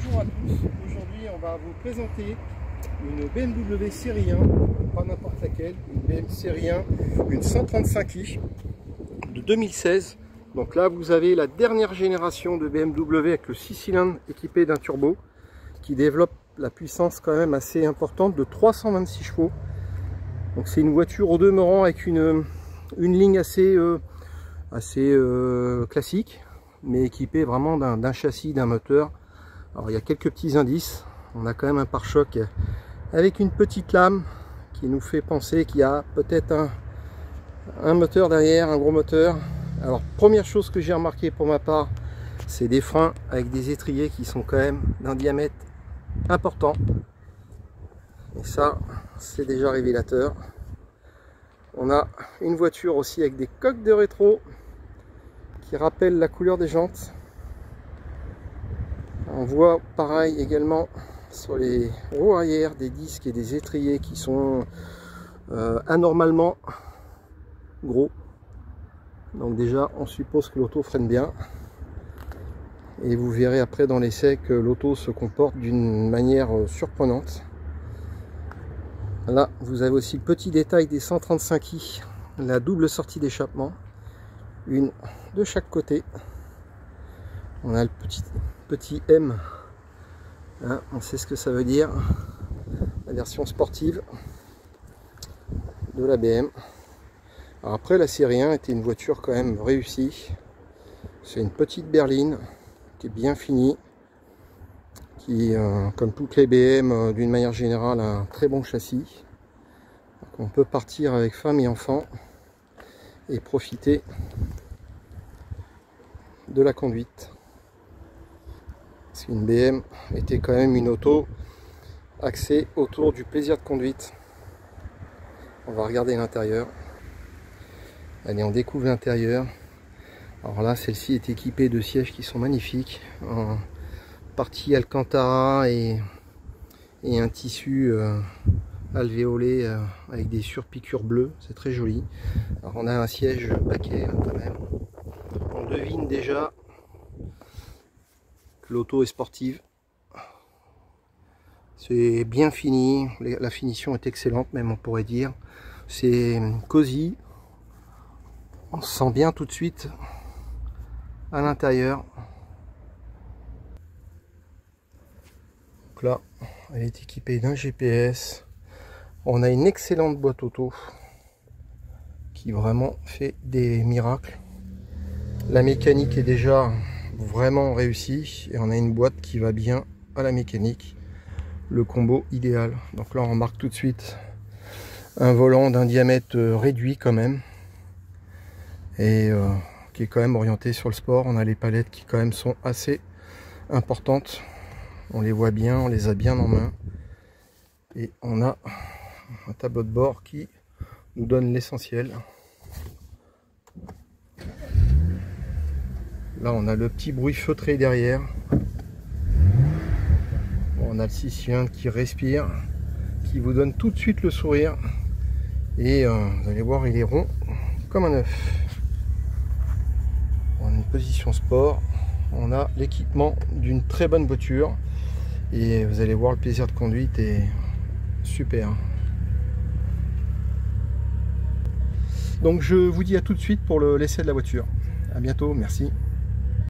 Bonjour à tous, aujourd'hui on va vous présenter une BMW série 1, pas n'importe laquelle, une BMW série 1, une 135i de 2016. Donc là vous avez la dernière génération de BMW avec le 6 cylindres équipé d'un turbo qui développe la puissance quand même assez importante de 326 chevaux. Donc c'est une voiture au demeurant avec une ligne assez classique, mais équipée vraiment d'un châssis, d'un moteur. Alors il y a quelques petits indices. On a quand même un pare-choc avec une petite lame qui nous fait penser qu'il y a peut-être un moteur derrière, un gros moteur. Alors première chose que j'ai remarqué pour ma part, c'est des freins avec des étriers qui sont quand même d'un diamètre important. Et ça, c'est déjà révélateur. On a une voiture aussi avec des coques de rétro qui rappellent la couleur des jantes. On voit pareil également sur les roues arrière des disques et des étriers qui sont anormalement gros. Donc déjà on suppose que l'auto freine bien. Et vous verrez après dans l'essai que l'auto se comporte d'une manière surprenante. Là vous avez aussi le petit détail des 135i, la double sortie d'échappement, une de chaque côté. On a le petit M, hein, on sait ce que ça veut dire, la version sportive de la BM. Alors après la série 1 était une voiture quand même réussie. C'est une petite berline qui est bien finie, qui comme toutes les BM d'une manière générale a un très bon châssis. Donc on peut partir avec femme et enfants et profiter de la conduite. Parce qu'une BM était quand même une auto axée autour du plaisir de conduite. On va regarder l'intérieur. Allez, on découvre l'intérieur. Alors là, celle-ci est équipée de sièges qui sont magnifiques, en partie alcantara et un tissu alvéolé avec des surpiqûres bleues. C'est très joli. Alors on a un siège baquet quand même. On devine déjà que l'auto est sportive. C'est bien fini, la finition est excellente même on pourrait dire. C'est cosy, on se sent bien tout de suite à l'intérieur. Donc là, elle est équipée d'un GPS. On a une excellente boîte auto qui vraiment fait des miracles. La mécanique est déjà vraiment réussie et on a une boîte qui va bien à la mécanique. Le combo idéal. Donc là on remarque tout de suite un volant d'un diamètre réduit quand même et qui est quand même orienté sur le sport. On a les palettes qui quand même sont assez importantes, on les voit bien, on les a bien en main et on a un tableau de bord qui nous donne l'essentiel. Là on a le petit bruit feutré derrière. On a le 6 cylindres qui respire, qui vous donne tout de suite le sourire. Et vous allez voir, il est rond comme un œuf. On a une position sport. On a l'équipement d'une très bonne voiture. Et vous allez voir, le plaisir de conduite est super. Donc je vous dis à tout de suite pour l'essai de la voiture. À bientôt, merci.